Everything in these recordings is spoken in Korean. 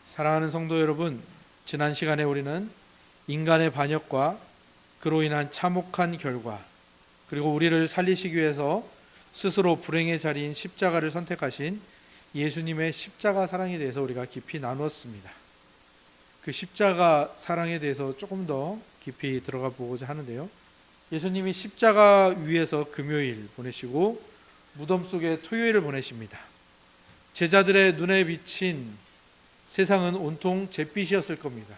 사랑하는 성도 여러분, 지난 시간에 우리는 인간의 반역과 그로 인한 참혹한 결과, 그리고 우리를 살리시기 위해서 스스로 불행의 자리인 십자가를 선택하신 예수님의 십자가 사랑에 대해서 우리가 깊이 나누었습니다. 그 십자가 사랑에 대해서 조금 더 깊이 들어가 보고자 하는데요. 예수님이 십자가 위에서 금요일 보내시고 무덤 속에 토요일을 보내십니다. 제자들의 눈에 비친 세상은 온통 잿빛이었을 겁니다.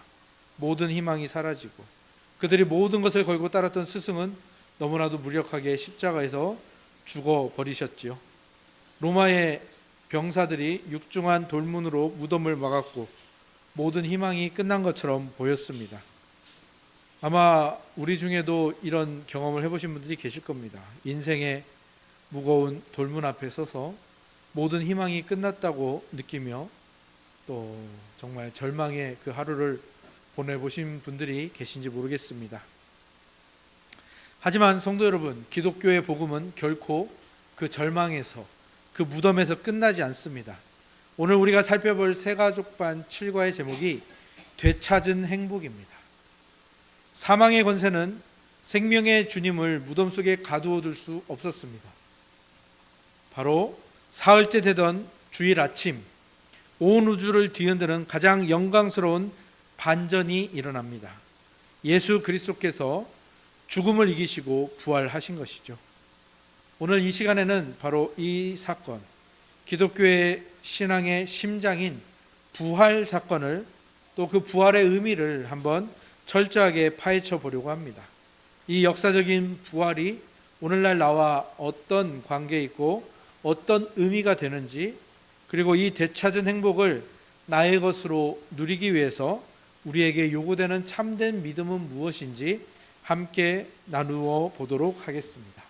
모든 희망이 사라지고 그들이 모든 것을 걸고 따랐던 스승은 너무나도 무력하게 십자가에서 죽어버리셨지요. 로마의 병사들이 육중한 돌문으로 무덤을 막았고 모든 희망이 끝난 것처럼 보였습니다. 아마 우리 중에도 이런 경험을 해보신 분들이 계실 겁니다. 인생의 무거운 돌문 앞에 서서 모든 희망이 끝났다고 느끼며 또 정말 절망의 그 하루를 보내보신 분들이 계신지 모르겠습니다. 하지만 성도 여러분, 기독교의 복음은 결코 그 절망에서, 그 무덤에서 끝나지 않습니다. 오늘 우리가 살펴볼 새가족반 7과의 제목이 되찾은 행복입니다. 사망의 권세는 생명의 주님을 무덤 속에 가두어 둘 수 없었습니다. 바로 사흘째 되던 주일 아침, 온 우주를 뒤흔드는 가장 영광스러운 반전이 일어납니다. 예수 그리스도께서 죽음을 이기시고 부활하신 것이죠. 오늘 이 시간에는 바로 이 사건, 기독교의 신앙의 심장인 부활 사건을, 또 그 부활의 의미를 한번 철저하게 파헤쳐 보려고 합니다. 이 역사적인 부활이 오늘날 나와 어떤 관계에 있고 어떤 의미가 되는지, 그리고 이 되찾은 행복을 나의 것으로 누리기 위해서 우리에게 요구되는 참된 믿음은 무엇인지 함께 나누어 보도록 하겠습니다.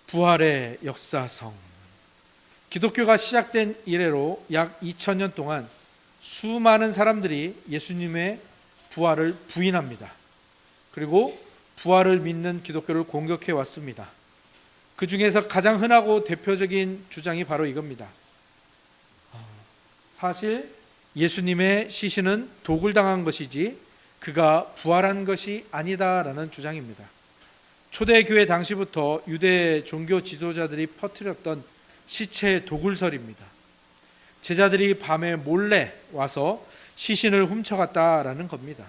부활의 역사성. 기독교가 시작된 이래로 약 2000년 동안 수많은 사람들이 예수님의 부활을 부인합니다. 그리고 부활을 믿는 기독교를 공격해 왔습니다. 그 중에서 가장 흔하고 대표적인 주장이 바로 이겁니다. 사실 예수님의 시신은 독을 당한 것이지 그가 부활한 것이 아니다라는 주장입니다. 초대교회 당시부터 유대 종교 지도자들이 퍼뜨렸던 시체 도굴설입니다. 제자들이 밤에 몰래 와서 시신을 훔쳐갔다라는 겁니다.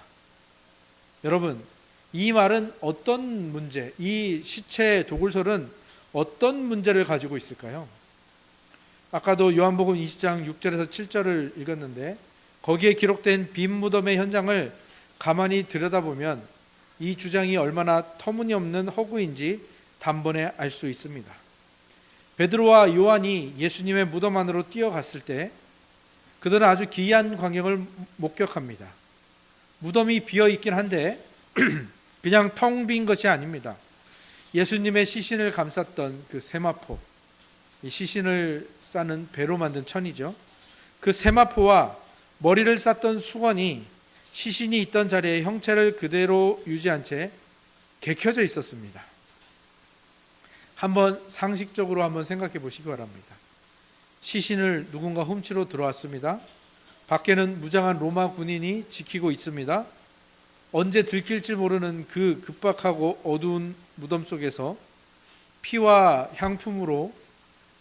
여러분, 이 말은 어떤 문제, 이 시체 도굴설은 어떤 문제를 가지고 있을까요? 아까도 요한복음 20장 6절에서 7절을 읽었는데 거기에 기록된 빈 무덤의 현장을 가만히 들여다보면 이 주장이 얼마나 터무니없는 허구인지 단번에 알 수 있습니다. 베드로와 요한이 예수님의 무덤 안으로 뛰어갔을 때 그들은 아주 기이한 광경을 목격합니다. 무덤이 비어 있긴 한데 그냥 텅 빈 것이 아닙니다. 예수님의 시신을 감쌌던 그 세마포, 이 시신을 싸는 배로 만든 천이죠. 그 세마포와 머리를 쌌던 수건이 시신이 있던 자리에 형체를 그대로 유지한 채 개켜져 있었습니다. 한번 상식적으로 한번 생각해 보시기 바랍니다. 시신을 누군가 훔치러 들어왔습니다. 밖에는 무장한 로마 군인이 지키고 있습니다. 언제 들킬지 모르는 그 급박하고 어두운 무덤 속에서 피와 향품으로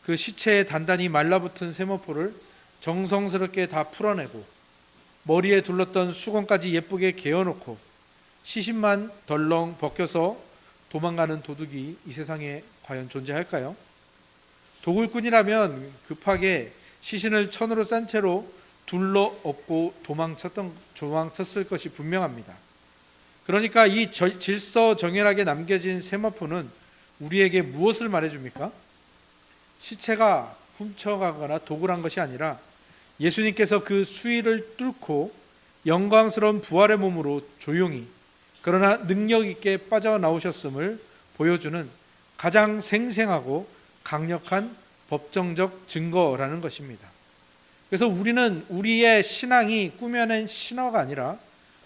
그 시체에 단단히 말라붙은 세마포를 정성스럽게 다 풀어내고 머리에 둘렀던 수건까지 예쁘게 개어놓고 시신만 덜렁 벗겨서 도망가는 도둑이 이 세상에 과연 존재할까요? 도굴꾼이라면 급하게 시신을 천으로 싼 채로 둘러엎고 도망쳤을 것이 분명합니다. 그러니까 이 질서정연하게 남겨진 세마포는 우리에게 무엇을 말해줍니까? 시체가 훔쳐가거나 도굴한 것이 아니라 예수님께서 그 수위를 뚫고 영광스러운 부활의 몸으로 조용히 그러나 능력 있게 빠져나오셨음을 보여주는 가장 생생하고 강력한 법정적 증거라는 것입니다. 그래서 우리는 우리의 신앙이 꾸며낸 신화가 아니라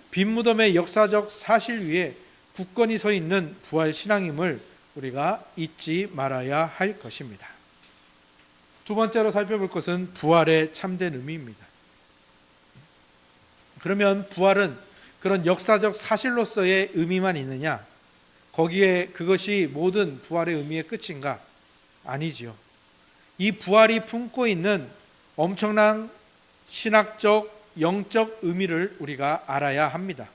빈 무덤의 역사적 사실 위에 굳건히 서 있는 부활 신앙임을 우리가 잊지 말아야 할 것입니다. 두 번째로 살펴볼 것은 부활의 참된 의미입니다. 그러면 부활은 그런 역사적 사실로서의 의미만 있느냐? 거기에 그것이 모든 부활의 의미의 끝인가? 아니지요. 이 부활이 품고 있는 엄청난 신학적, 영적 의미를 우리가 알아야 합니다.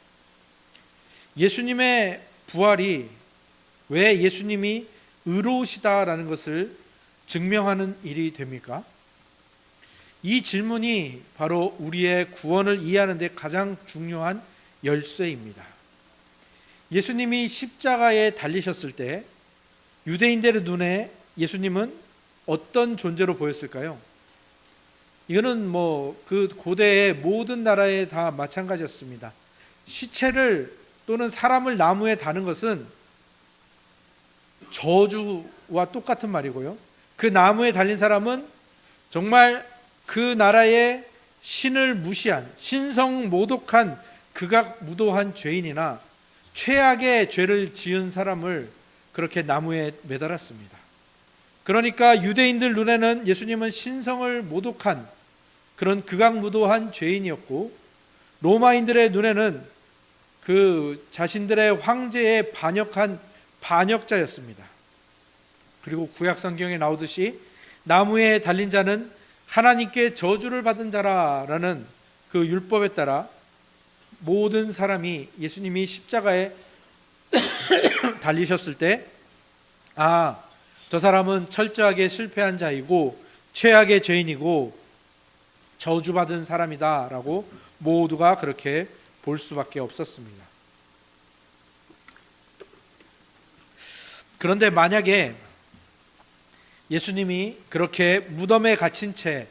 예수님의 부활이 왜 예수님이 의로우시다라는 것을 증명하는 일이 됩니까? 이 질문이 바로 우리의 구원을 이해하는 데 가장 중요한 열쇠입니다. 예수님이 십자가에 달리셨을 때 유대인들의 눈에 예수님은 어떤 존재로 보였을까요? 이거는 그 고대의 모든 나라에 다 마찬가지였습니다. 시체를 또는 사람을 나무에 다는 것은 저주와 똑같은 말이고요. 그 나무에 달린 사람은 정말 그 나라의 신을 무시한 신성모독한 극악무도한 죄인이나 최악의 죄를 지은 사람을 그렇게 나무에 매달았습니다. 그러니까 유대인들 눈에는 예수님은 신성을 모독한 그런 극악무도한 죄인이었고, 로마인들의 눈에는 그 자신들의 황제에 반역한 반역자였습니다. 그리고 구약 성경에 나오듯이 나무에 달린 자는 하나님께 저주를 받은 자라라는 그 율법에 따라 모든 사람이 예수님이 십자가에 달리셨을 때, 저 사람은 철저하게 실패한 자이고 최악의 죄인이고 저주받은 사람이다 라고 모두가 그렇게 볼 수밖에 없었습니다. 그런데 만약에 예수님이 그렇게 무덤에 갇힌 채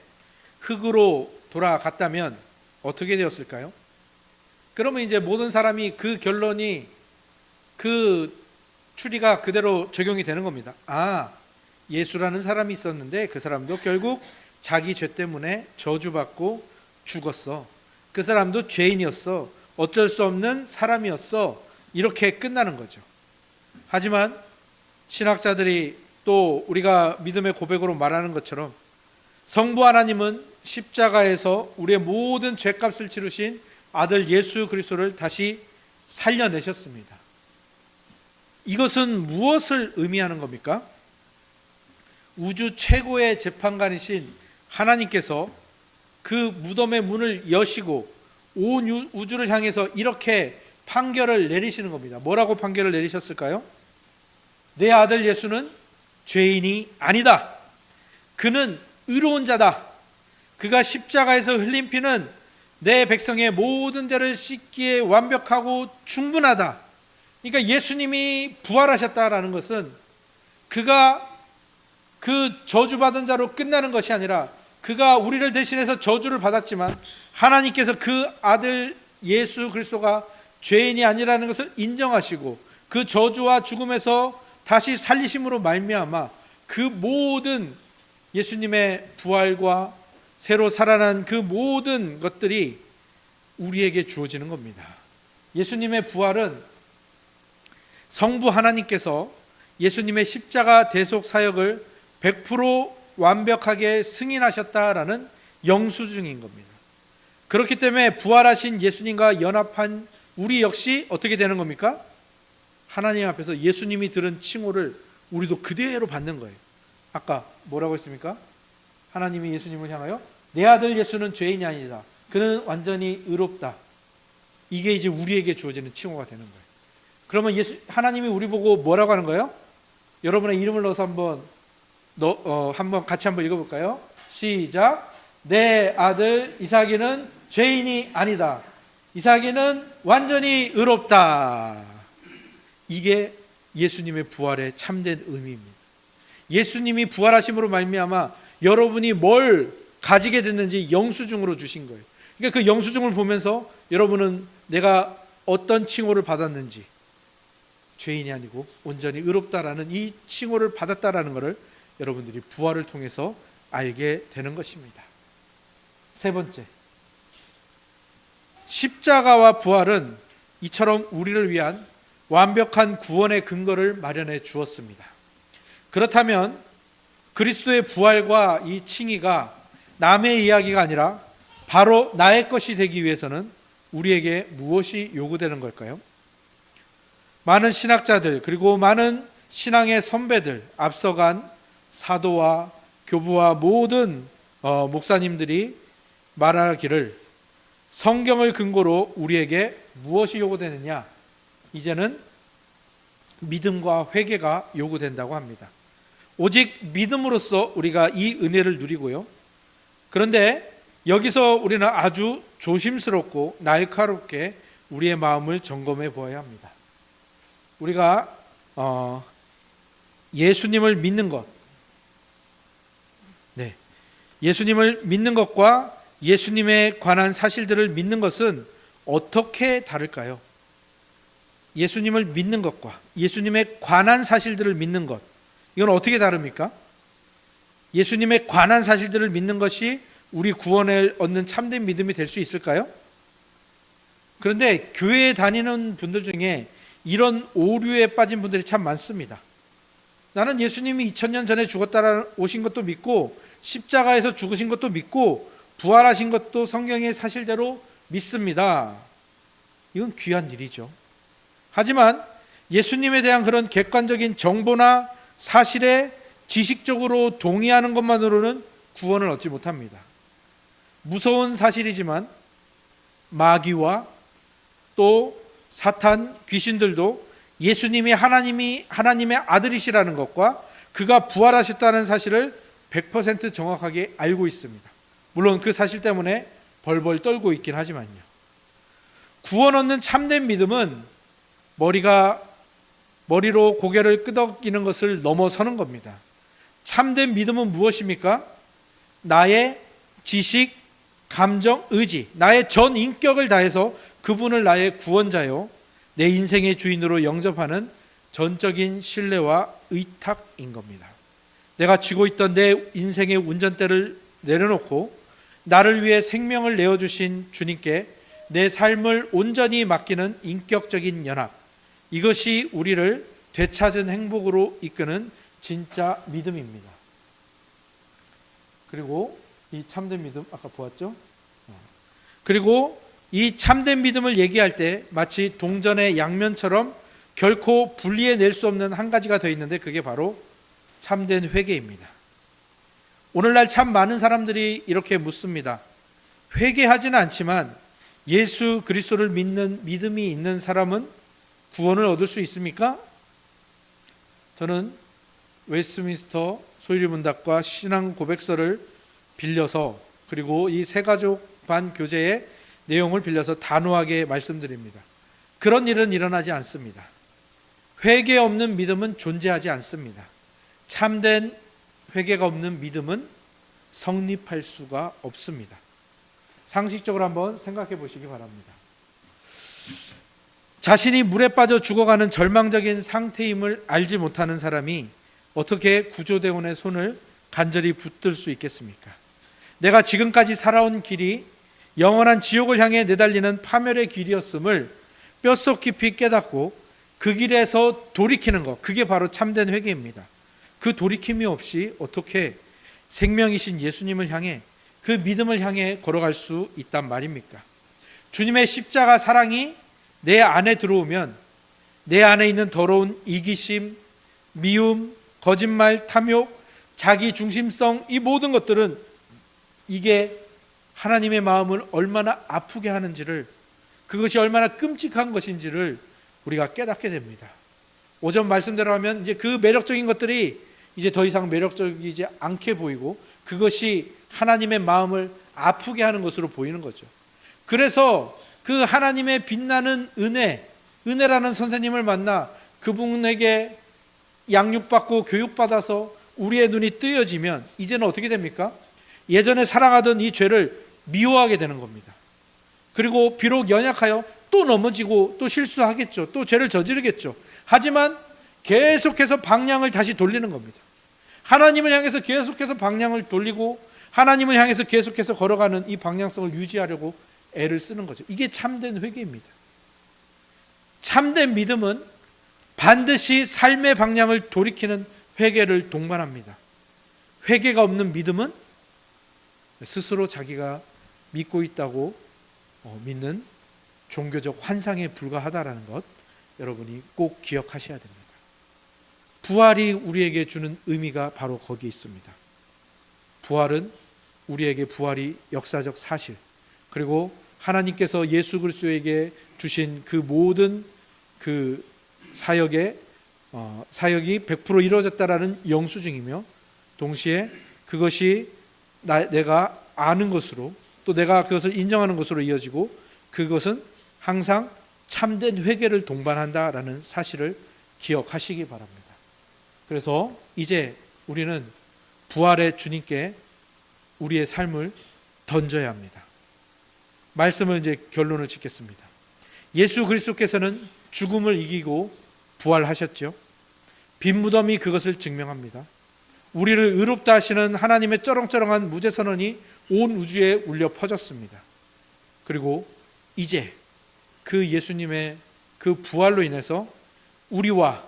흙으로 돌아갔다면 어떻게 되었을까요? 그러면 이제 모든 사람이 그 결론이 그 추리가 그대로 적용이 되는 겁니다. 예수라는 사람이 있었는데 그 사람도 결국 자기 죄 때문에 저주받고 죽었어. 그 사람도 죄인이었어. 어쩔 수 없는 사람이었어. 이렇게 끝나는 거죠. 하지만 신학자들이 또 우리가 믿음의 고백으로 말하는 것처럼 성부 하나님은 십자가에서 우리의 모든 죄값을 치르신 아들 예수 그리스도를 다시 살려내셨습니다. 이것은 무엇을 의미하는 겁니까? 우주 최고의 재판관이신 하나님께서 그 무덤의 문을 여시고 온 우주를 향해서 이렇게 판결을 내리시는 겁니다. 뭐라고 판결을 내리셨을까요? 내 아들 예수는 죄인이 아니다. 그는 의로운 자다. 그가 십자가에서 흘린 피는 내 백성의 모든 죄를 씻기에 완벽하고 충분하다. 그러니까 예수님이 부활하셨다라는 것은 그가 그 저주받은 자로 끝나는 것이 아니라 그가 우리를 대신해서 저주를 받았지만 하나님께서 그 아들 예수 그리스도가 죄인이 아니라는 것을 인정하시고 그 저주와 죽음에서 다시 살리심으로 말미암아 그 모든 예수님의 부활과 새로 살아난 그 모든 것들이 우리에게 주어지는 겁니다. 예수님의 부활은 성부 하나님께서 예수님의 십자가 대속 사역을 100% 완벽하게 승인하셨다라는 영수증인 겁니다. 그렇기 때문에 부활하신 예수님과 연합한 우리 역시 어떻게 되는 겁니까? 하나님 앞에서 예수님이 들은 칭호를 우리도 그대로 받는 거예요. 아까 뭐라고 했습니까? 하나님이 예수님을 향하여 내 아들 예수는 죄인이 아니다. 그는 완전히 의롭다. 이게 이제 우리에게 주어지는 칭호가 되는 거예요. 그러면 하나님이 우리 보고 뭐라고 하는 거예요? 여러분의 이름을 넣어서 한번 같이 한번 읽어볼까요? 시작. 내 아들 이삭이는 죄인이 아니다. 이삭이는 완전히 의롭다. 이게 예수님의 부활의 참된 의미입니다. 예수님이 부활하심으로 말미암아 여러분이 뭘 가지게 됐는지 영수증으로 주신 거예요. 그러니까 그 영수증을 보면서 여러분은 내가 어떤 칭호를 받았는지, 죄인이 아니고 온전히 의롭다라는 이 칭호를 받았다라는 것을 여러분들이 부활을 통해서 알게 되는 것입니다. 세 번째, 십자가와 부활은 이처럼 우리를 위한 완벽한 구원의 근거를 마련해 주었습니다. 그렇다면 그리스도의 부활과 이 칭의가 남의 이야기가 아니라 바로 나의 것이 되기 위해서는 우리에게 무엇이 요구되는 걸까요? 많은 신학자들 그리고 많은 신앙의 선배들, 앞서간 사도와 교부와 모든 목사님들이 말하기를 성경을 근거로 우리에게 무엇이 요구되느냐? 이제는 믿음과 회개가 요구된다고 합니다. 오직 믿음으로써 우리가 이 은혜를 누리고요. 그런데 여기서 우리는 아주 조심스럽고 날카롭게 우리의 마음을 점검해 보아야 합니다. 우리가 예수님을 믿는 것, 예수님을 믿는 것과 예수님에 관한 사실들을 믿는 것은 어떻게 다를까요? 예수님을 믿는 것과 예수님에 관한 사실들을 믿는 것, 이건 어떻게 다릅니까? 예수님에 관한 사실들을 믿는 것이 우리 구원을 얻는 참된 믿음이 될 수 있을까요? 그런데 교회에 다니는 분들 중에 이런 오류에 빠진 분들이 참 많습니다. 나는 예수님이 2000년 전에 죽었다 오신 것도 믿고 십자가에서 죽으신 것도 믿고 부활하신 것도 성경의 사실대로 믿습니다. 이건 귀한 일이죠. 하지만 예수님에 대한 그런 객관적인 정보나 사실에 지식적으로 동의하는 것만으로는 구원을 얻지 못합니다. 무서운 사실이지만 마귀와 또 사탄, 귀신들도 예수님이 하나님의 아들이시라는 것과 그가 부활하셨다는 사실을 100% 정확하게 알고 있습니다. 물론 그 사실 때문에 벌벌 떨고 있긴 하지만요. 구원 얻는 참된 믿음은 머리로 고개를 끄덕이는 것을 넘어서는 겁니다. 참된 믿음은 무엇입니까? 나의 지식, 감정, 의지, 나의 전 인격을 다해서 그분을 나의 구원자요, 내 인생의 주인으로 영접하는 전적인 신뢰와 의탁인 겁니다. 내가 쥐고 있던 내 인생의 운전대를 내려놓고 나를 위해 생명을 내어주신 주님께 내 삶을 온전히 맡기는 인격적인 연합, 이것이 우리를 되찾은 행복으로 이끄는 진짜 믿음입니다. 그리고 이 참된 믿음 아까 보았죠? 그리고 이 참된 믿음을 얘기할 때 마치 동전의 양면처럼 결코 분리해낼 수 없는 한 가지가 더 있는데 그게 바로 참된 회개입니다. 오늘날 참 많은 사람들이 이렇게 묻습니다. 회개하지는 않지만 예수 그리스도를 믿는 믿음이 있는 사람은 구원을 얻을 수 있습니까? 저는 웨스트민스터 소유리문답과 신앙 고백서를 빌려서 그리고 이 새가족 반 교재의 내용을 빌려서 단호하게 말씀드립니다. 그런 일은 일어나지 않습니다. 회개 없는 믿음은 존재하지 않습니다. 참된 회개가 없는 믿음은 성립할 수가 없습니다. 상식적으로 한번 생각해 보시기 바랍니다. 자신이 물에 빠져 죽어가는 절망적인 상태임을 알지 못하는 사람이 어떻게 구조대원의 손을 간절히 붙들 수 있겠습니까? 내가 지금까지 살아온 길이 영원한 지옥을 향해 내달리는 파멸의 길이었음을 뼛속 깊이 깨닫고 그 길에서 돌이키는 것, 그게 바로 참된 회개입니다. 그 돌이킴이 없이 어떻게 생명이신 예수님을 향해 그 믿음을 향해 걸어갈 수 있단 말입니까? 주님의 십자가 사랑이 내 안에 들어오면 내 안에 있는 더러운 이기심, 미움, 거짓말, 탐욕, 자기 중심성, 이 모든 것들은 이게 하나님의 마음을 얼마나 아프게 하는지를, 그것이 얼마나 끔찍한 것인지를 우리가 깨닫게 됩니다. 오전 말씀대로 하면 이제 그 매력적인 것들이 이제 더 이상 매력적이지 않게 보이고 그것이 하나님의 마음을 아프게 하는 것으로 보이는 거죠. 그래서 그 하나님의 빛나는 은혜라는 선생님을 만나 그분에게 양육받고 교육받아서 우리의 눈이 뜨여지면 이제는 어떻게 됩니까? 예전에 사랑하던 이 죄를 미워하게 되는 겁니다. 그리고 비록 연약하여 또 넘어지고 또 실수하겠죠. 또 죄를 저지르겠죠. 하지만 계속해서 방향을 다시 돌리는 겁니다. 하나님을 향해서 계속해서 방향을 돌리고 하나님을 향해서 계속해서 걸어가는 이 방향성을 유지하려고 애를 쓰는 거죠. 이게 참된 회개입니다. 참된 믿음은 반드시 삶의 방향을 돌이키는 회개를 동반합니다. 회개가 없는 믿음은 스스로 자기가 믿고 있다고 믿는 종교적 환상에 불과하다라는 것 여러분이 꼭 기억하셔야 됩니다. 부활이 우리에게 주는 의미가 바로 거기에 있습니다. 부활은 우리에게 부활이 역사적 사실, 그리고 하나님께서 예수 그리스도에게 주신 그 모든 그 사역이 100% 이루어졌다라는 영수증이며, 동시에 그것이 내가 아는 것으로, 또 내가 그것을 인정하는 것으로 이어지고, 그것은 항상 참된 회개를 동반한다라는 사실을 기억하시기 바랍니다. 그래서 이제 우리는 부활의 주님께 우리의 삶을 던져야 합니다. 말씀을 이제 결론을 짓겠습니다. 예수 그리스도께서는 죽음을 이기고 부활하셨죠. 빈 무덤이 그것을 증명합니다. 우리를 의롭다 하시는 하나님의 쩌렁쩌렁한 무죄 선언이 온 우주에 울려 퍼졌습니다. 그리고 이제 그 예수님의 그 부활로 인해서 우리와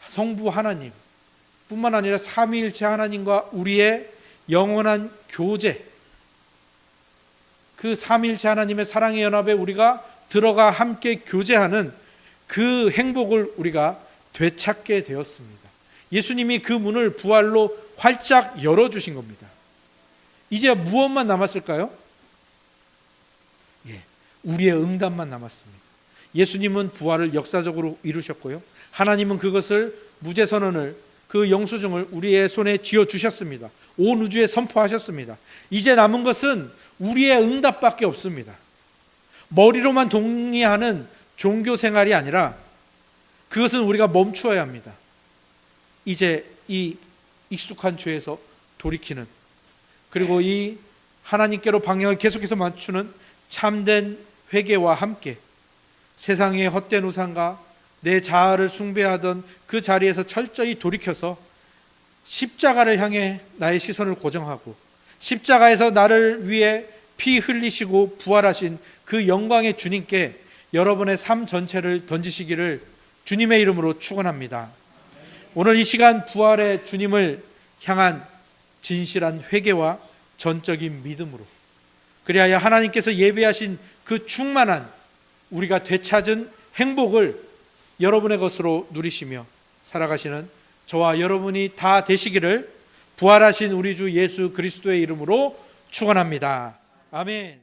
성부 하나님 뿐만 아니라 삼위일체 하나님과 우리의 영원한 교제, 그 삼위일체 하나님의 사랑의 연합에 우리가 들어가 함께 교제하는 그 행복을 우리가 되찾게 되었습니다. 예수님이 그 문을 부활로 활짝 열어주신 겁니다. 이제 무엇만 남았을까요? 우리의 응답만 남았습니다. 예수님은 부활을 역사적으로 이루셨고요, 하나님은 그것을 무죄 선언을, 그 영수증을 우리의 손에 쥐어주셨습니다. 온 우주에 선포하셨습니다. 이제 남은 것은 우리의 응답밖에 없습니다. 머리로만 동의하는 종교 생활이 아니라 그것은 우리가 멈추어야 합니다. 이제 이 익숙한 죄에서 돌이키는, 그리고 이 하나님께로 방향을 계속해서 맞추는 참된 회개와 함께 세상의 헛된 우상과 내 자아를 숭배하던 그 자리에서 철저히 돌이켜서 십자가를 향해 나의 시선을 고정하고, 십자가에서 나를 위해 피 흘리시고 부활하신 그 영광의 주님께 여러분의 삶 전체를 던지시기를 주님의 이름으로 축원합니다. 오늘 이 시간 부활의 주님을 향한 진실한 회개와 전적인 믿음으로, 그리하여 하나님께서 예배하신 그 충만한 우리가 되찾은 행복을 여러분의 것으로 누리시며 살아가시는 저와 여러분이 다 되시기를 부활하신 우리 주 예수 그리스도의 이름으로 축원합니다. 아멘.